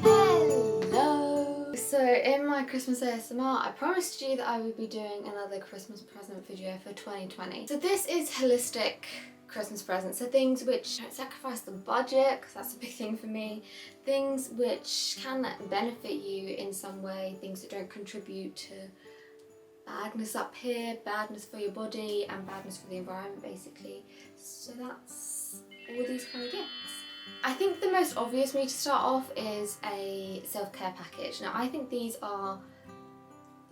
Hello! So in my Christmas ASMR, I promised you that I would be doing another Christmas present video for 2020. So this is holistic Christmas presents, so things which don't sacrifice the budget, because that's a big thing for me, things which can benefit you in some way, things that don't contribute to badness up here, badness for your body and badness for the environment basically. So that's all these kind of gifts. I think the most obvious way to start off is a self-care package. Now I think these are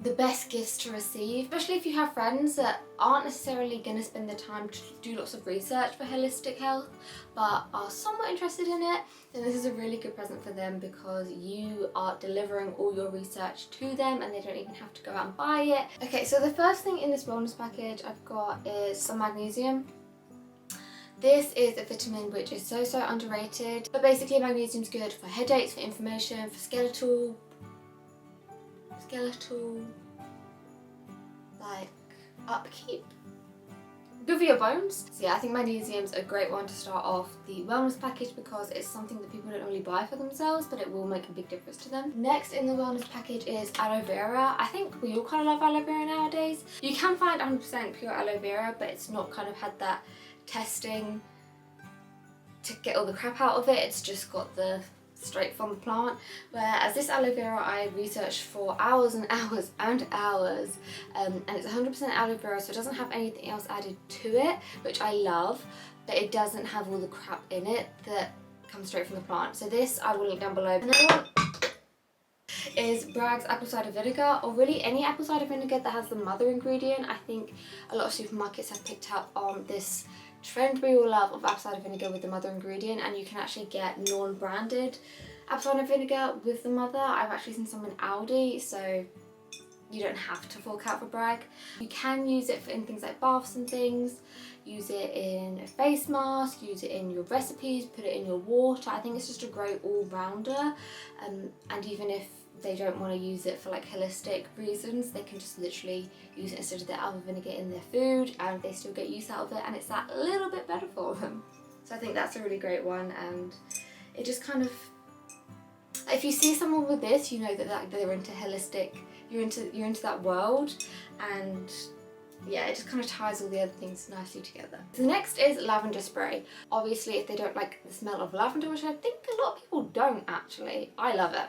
the best gifts to receive, especially if you have friends that aren't necessarily going to spend the time to do lots of research for holistic health but are somewhat interested in it. Then this is a really good present for them because you are delivering all your research to them and they don't even have to go out and buy it. Okay, so the first thing in this wellness package I've got is some magnesium. This is a vitamin which is so underrated, but basically magnesium is good for headaches, for inflammation, for skeletal like upkeep, good for your bones. So yeah, I think magnesium's a great one to start off the wellness package because it's something that people don't normally buy for themselves, but it will make a big difference to them. Next in the wellness package is aloe vera. I think we all kind of love aloe vera nowadays. You can find 100% pure aloe vera, but it's not kind of had that testing to get all the crap out of it. It's just got the straight from the plant, whereas this aloe vera I researched for hours and hours and hours, and it's 100% aloe vera, so it doesn't have anything else added to it, which I love, but it doesn't have all the crap in it that comes straight from the plant. So this I will link down below. Another one is Bragg's apple cider vinegar, or really any apple cider vinegar that has the mother ingredient. I think a lot of supermarkets have picked up on this trend we all love of apple cider vinegar with the mother ingredient, and you can actually get non-branded apple cider vinegar with the mother. I've actually seen some in Aldi, so you don't have to fork out for Bragg. You can use it in things like baths and things, use it in a face mask, use it in your recipes, put it in your water. I think it's just a great all-rounder, and even if they don't want to use it for like holistic reasons, they can just literally use it instead of their apple vinegar in their food and they still get use out of it, and it's that little bit better for them. So I think that's a really great one, and it just kind of, if you see someone with this, you know that they're into holistic, you're into that world, and yeah, it just kind of ties all the other things nicely together. So the next is lavender spray. Obviously if they don't like the smell of lavender, which I think a lot of people don't actually, I love it.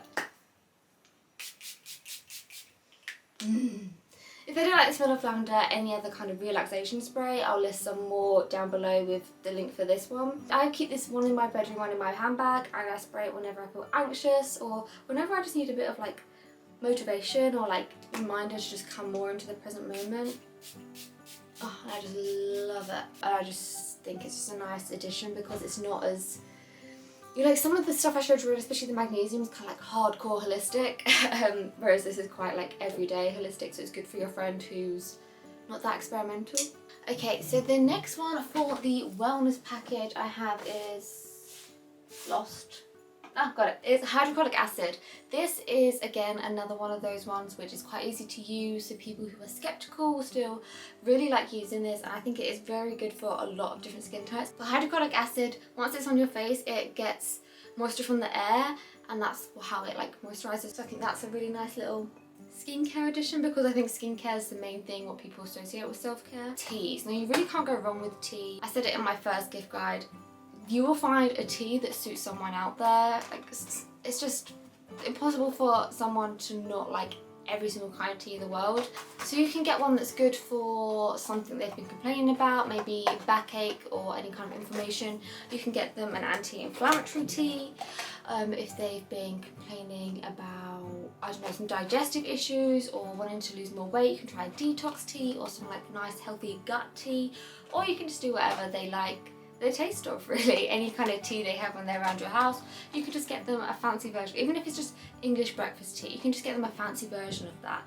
If they don't like the smell of lavender, any other kind of relaxation spray, I'll list some more down below with the link for this one. I keep this one in my bedroom, one in my handbag, and I spray it whenever I feel anxious or whenever I just need a bit of like motivation or like reminder to just come more into the present moment. Oh, and I just love it, and I just think it's just a nice addition because it's not as, you know, like some of the stuff I showed you, especially the magnesium, is kind of like hardcore holistic, whereas this is quite like everyday holistic, so it's good for your friend who's not that experimental. Okay, so the next one for the wellness package I have is got it. It's hydrochloric acid. This is again another one of those ones which is quite easy to use, so people who are skeptical will still really like using this, and I think it is very good for a lot of different skin types. But hydrochloric acid, once it's on your face, it gets moisture from the air, and that's how it like moisturizes. So I think that's a really nice little skincare addition, because I think skincare is the main thing what people associate with self-care. Teas. Now you really can't go wrong with tea. I said it in my first gift guide. You will find a tea that suits someone out there. Like, it's just impossible for someone to not like every single kind of tea in the world. So you can get one that's good for something they've been complaining about, maybe backache or any kind of inflammation. You can get them an anti-inflammatory tea. If they've been complaining about, I don't know, some digestive issues or wanting to lose more weight, you can try a detox tea or some like nice healthy gut tea, or you can just do whatever they like the taste of, really. Any kind of tea they have when they're around your house, you could just get them a fancy version. Even if it's just English breakfast tea, you can just get them a fancy version of that,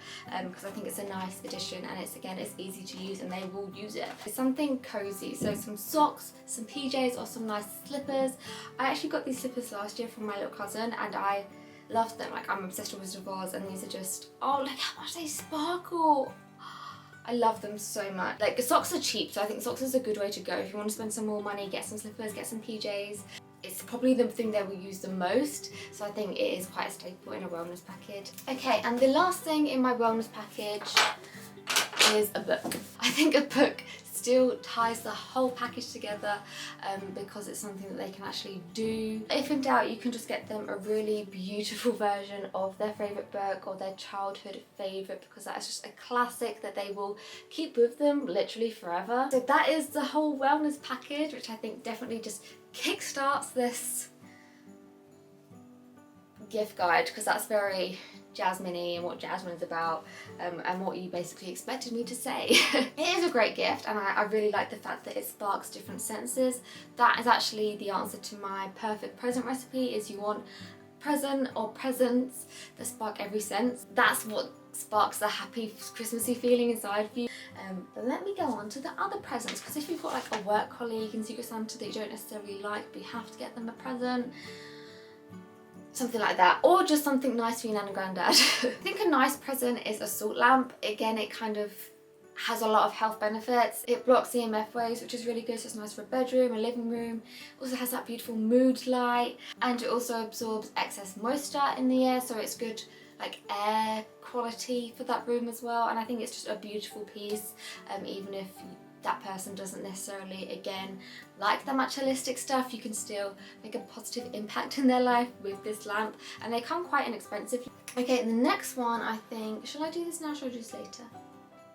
because I think it's a nice addition, and it's easy to use and they will use it. It's something cozy, so some socks, some PJs, or some nice slippers. I actually got these slippers last year from my little cousin and I loved them. Like, I'm obsessed with Wizard of Oz, and these are just, oh, look how much they sparkle. I love them so much. Like, socks are cheap, so I think socks is a good way to go. If you want to spend some more money, get some slippers, get some PJs. it's probably the thing they will use the most, so I think it is quite a staple in a wellness package. Okay, and the last thing in my wellness package is a book. I think a book still ties the whole package together because it's something that they can actually do. If in doubt, you can just get them a really beautiful version of their favourite book or their childhood favourite, because that is just a classic that they will keep with them literally forever. So that is the whole wellness package, which I think definitely just kickstarts this gift guide, because that's very Jasmine-y and what Jasmine is about, and what you basically expected me to say. It is a great gift, and I really like the fact that it sparks different senses. That is actually the answer to my perfect present recipe, is you want present or presents that spark every sense. That's what sparks the happy Christmassy feeling inside of you. But let me go on to the other presents, because if you've got like a work colleague in Secret Santa that you don't necessarily like but you have to get them a present, something like that, or just something nice for your nan and granddad. I think a nice present is a salt lamp. Again, it kind of has a lot of health benefits. It blocks EMF waves, which is really good, so it's nice for a bedroom, a living room. Also has that beautiful mood light, and it also absorbs excess moisture in the air, so it's good like air quality for that room as well. And I think it's just a beautiful piece, even if that person doesn't necessarily, again, like that much holistic stuff, you can still make a positive impact in their life with this lamp, and they come quite inexpensively. Okay, the next one, I think, should I do this now or should I do this later?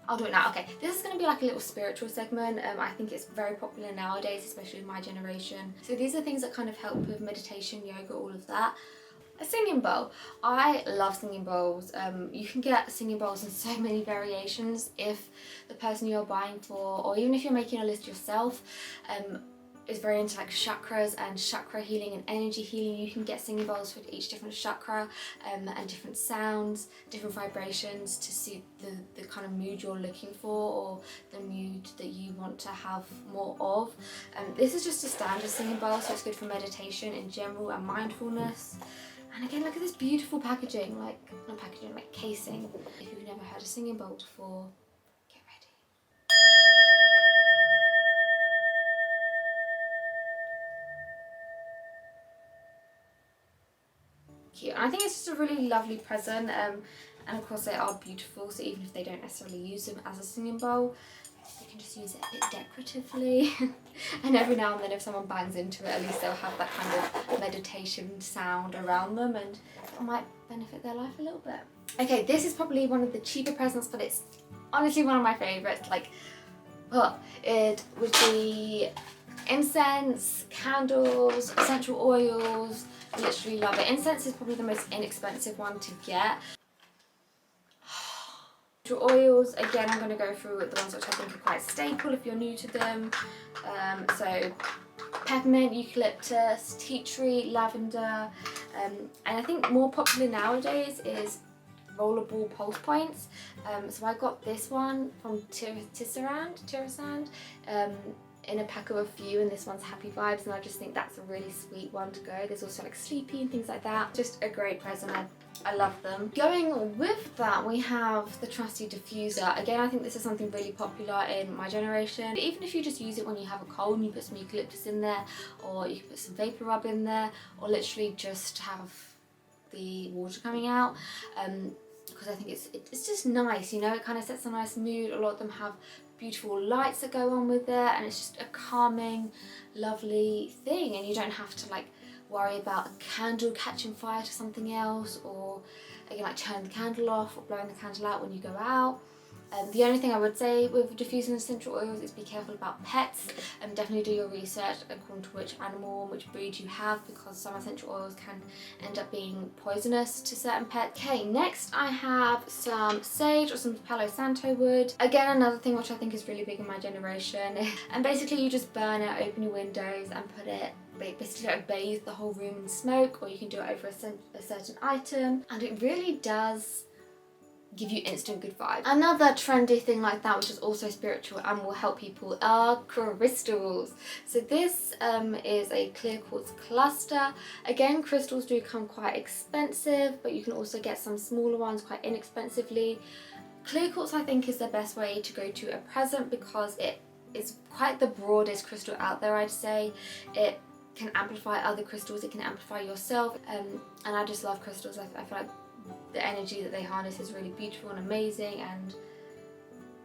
I'll do it now. Okay, this is going to be like a little spiritual segment. I think it's very popular nowadays, especially in my generation. So these are things that kind of help with meditation, yoga, all of that. A singing bowl. I love singing bowls. You can get singing bowls in so many variations. If the person you're buying for, or even if you're making a list yourself, is very into like chakras and chakra healing and energy healing, you can get singing bowls for each different chakra, and different sounds, different vibrations to suit the kind of mood you're looking for, or the mood that you want to have more of. This is just a standard singing bowl, so it's good for meditation in general and mindfulness. And again, look at this beautiful packaging, like, not packaging, like casing. If you've never had a singing bowl before, get ready. Cute. And I think it's just a really lovely present, and of course they are beautiful, so even if they don't necessarily use them as a singing bowl, you can just use it a bit decoratively. And every now and then if someone bangs into it, at least they'll have that kind of meditation sound around them, and it might benefit their life a little bit. Okay, this is probably one of the cheaper presents, but it's honestly one of my favourites. Like, it would be incense, candles, essential oils. I literally love it. Incense is probably the most inexpensive one to get. Oils, again, I'm going to go through the ones which I think are quite staple if you're new to them. So peppermint, eucalyptus, tea tree, lavender, and I think more popular nowadays is rollable pulse points. So I got this one from ttps, in a pack of a few, and this one's Happy Vibes, and I just think that's a really sweet one to go. There's also like Sleepy and things like that. Just a great present. I love them. Going with that, we have the trusty diffuser. Again, I think this is something really popular in my generation. Even if you just use it when you have a cold and you put some eucalyptus in there, or you can put some vapor rub in there, or literally just have the water coming out, because I think it's just nice, you know, it kind of sets a nice mood. A lot of them have beautiful lights that go on with it, and it's just a calming, lovely thing, and you don't have to like worry about a candle catching fire to something else, or again like turning the candle off or blowing the candle out when you go out. The only thing I would say with diffusing essential oils is be careful about pets, and definitely do your research according to which animal and which breed you have, because some essential oils can end up being poisonous to certain pets. Okay, next I have some sage or some Palo Santo wood. Again, another thing which I think is really big in my generation. And basically you just burn it, open your windows and put it, basically like bathe the whole room in smoke, or you can do it over a certain item, and it really does give you instant good vibes. Another trendy thing like that, which is also spiritual and will help people, are crystals. So this is a clear quartz cluster. Again, crystals do come quite expensive, but you can also get some smaller ones quite inexpensively. Clear quartz, I think, is the best way to go to a present, because it is quite the broadest crystal out there, I'd say. It can amplify other crystals, it can amplify yourself, and I just love crystals. I feel like the energy that they harness is really beautiful and amazing, and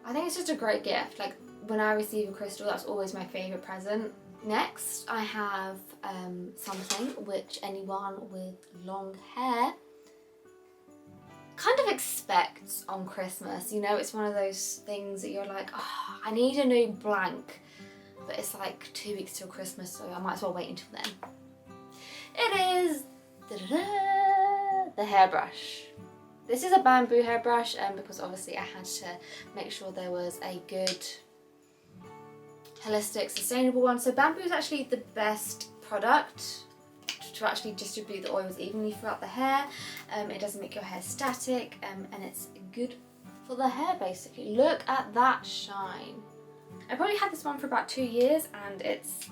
I think it's just a great gift. Like, when I receive a crystal, that's always my favourite present. Next, I have something which anyone with long hair kind of expects on Christmas. You know, it's one of those things that you're like, oh, I need a new blank, but it's like 2 weeks till Christmas, so I might as well wait until then. It is the hairbrush. This is a bamboo hairbrush, because obviously I had to make sure there was a good, holistic, sustainable one. So bamboo is actually the best product to actually distribute the oils evenly throughout the hair. It doesn't make your hair static, and it's good for the hair basically. Look at that shine. I probably had this one for about 2 years, and it's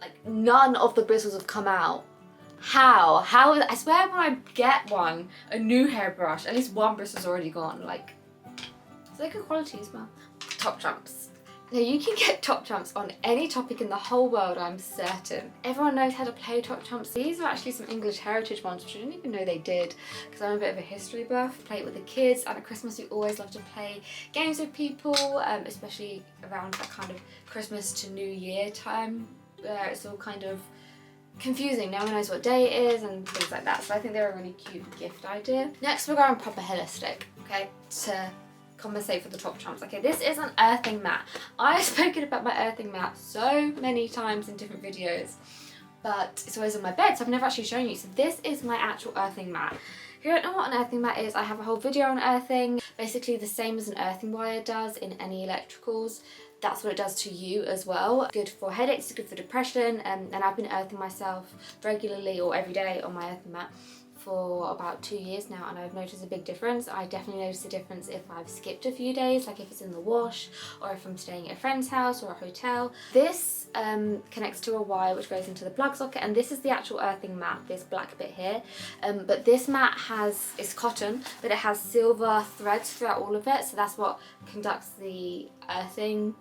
like none of the bristles have come out. How? I swear when I get a new hairbrush, at least one bristle's already gone. Like, it's like good quality as well. Top trumps. Now you can get top trumps on any topic in the whole world, I'm certain. Everyone knows how to play top trumps. These are actually some English heritage ones, which I didn't even know they did, because I'm a bit of a history buff. Play it with the kids, and at Christmas we always love to play games with people, especially around that kind of Christmas to New Year time, where it's all kind of confusing. No one knows what day it is and things like that. So I think they're a really cute gift idea. Next, we're going proper holistic, okay, to compensate for the top trumps. Okay, this is an earthing mat. I've spoken about my earthing mat so many times in different videos, but it's always on my bed, so I've never actually shown you. So this is my actual earthing mat. If you don't know what an earthing mat is, I have a whole video on earthing. Basically the same as an earthing wire does in any electricals. That's what it does to you as well. Good for headaches, good for depression, and I've been earthing myself regularly or every day on my earthing mat for about 2 years now, and I've noticed a big difference. I definitely notice a difference if I've skipped a few days, like if it's in the wash or if I'm staying at a friend's house or a hotel. This connects to a wire which goes into the plug socket, and this is the actual earthing mat, this black bit here. But this mat it's cotton, but it has silver threads throughout all of it, so that's what conducts the earthing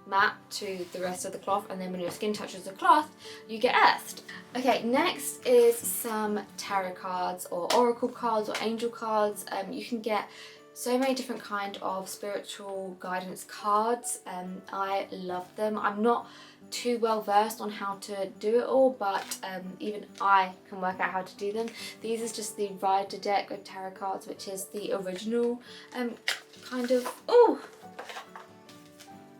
mat to the rest of the cloth, and then when your skin touches the cloth you get earthed. Okay, next is some tarot cards or oracle cards or angel cards. You can get so many different kind of spiritual guidance cards. I love them. I'm not too well versed on how to do it all, but even I can work out how to do them. These is just the Rider deck of tarot cards, which is the original kind of,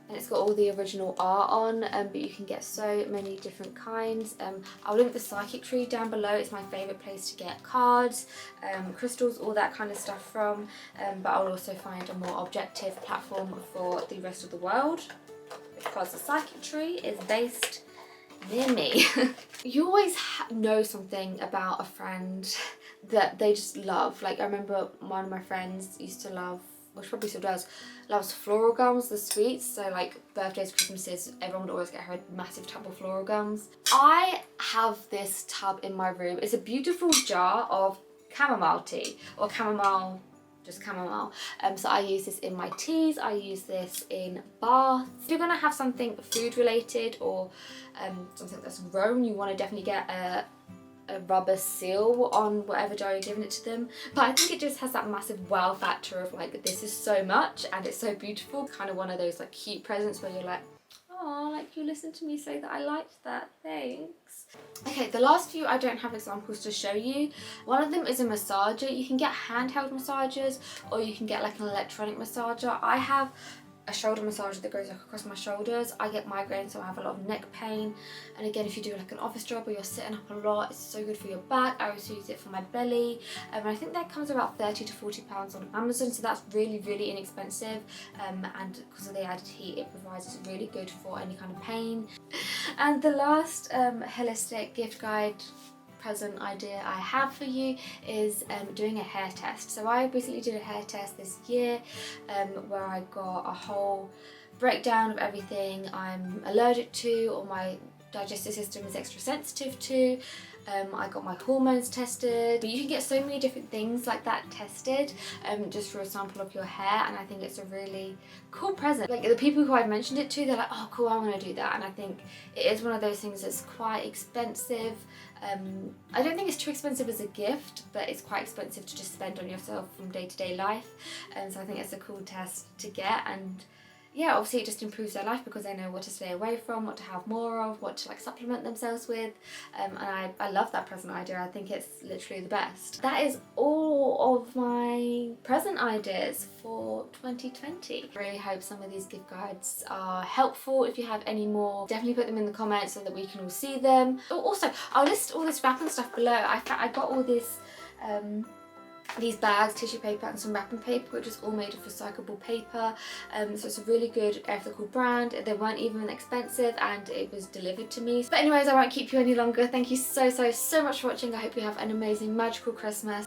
and it's got all the original art on, but you can get so many different kinds. I'll link the psychic tree down below. It's my favourite place to get cards, crystals, all that kind of stuff from, but I'll also find a more objective platform for the rest of the world, because the psychic tree is based near me. You always know something about a friend that they just love. Like, I remember one of my friends used to love, which probably still does, loves floral gums, the sweets. So like birthdays, Christmases, everyone would always get her a massive tub of floral gums. I have this tub in my room. It's a beautiful jar of chamomile tea, or chamomile, just chamomile. So I use this in my teas, I use this in baths. If you're gonna have something food related or something that's grown, you want to definitely get a rubber seal on whatever jar you're giving it to them. But I think it just has that massive wow factor of like, this is so much and it's so beautiful. Kind of one of those like cute presents where you're like, oh, like you listened to me say that I liked that, thanks. Okay, the last few I don't have examples to show you. One of them is a massager. You can get handheld massagers, or you can get like an electronic massager. I have a shoulder massager that goes like across my shoulders. I get migraines, so I have a lot of neck pain, and again, if you do like an office job or you're sitting up a lot, it's so good for your back. I also use it for my belly, and I think that comes about £30 to £40 on Amazon, so that's really, really inexpensive, and because of the added heat it provides, it's really good for any kind of pain. And the last holistic gift guide present idea I have for you is doing a hair test. So I recently did a hair test this year where I got a whole breakdown of everything I'm allergic to, or my digestive system is extra sensitive to. I got my hormones tested, but you can get so many different things like that tested just for a sample of your hair, and I think it's a really cool present. Like the people who I've mentioned it to, they're like, oh cool, I want to do that, and I think it is one of those things that's quite expensive. I don't think it's too expensive as a gift, but it's quite expensive to just spend on yourself from day-to-day life, so I think it's a cool test to get. And yeah, obviously it just improves their life because they know what to stay away from, what to have more of, what to like supplement themselves with, and I love that present idea. I think it's literally the best. That is all of my present ideas for 2020. I really hope some of these gift guides are helpful. If you have any more, definitely put them in the comments so that we can all see them. Oh, also, I'll list all this wrapping stuff below. I got all this these bags, tissue paper and some wrapping paper, which is all made of recyclable paper, so it's a really good ethical brand. They weren't even expensive and it was delivered to me. But anyways, I won't keep you any longer. Thank you so much for watching. I hope you have an amazing magical Christmas,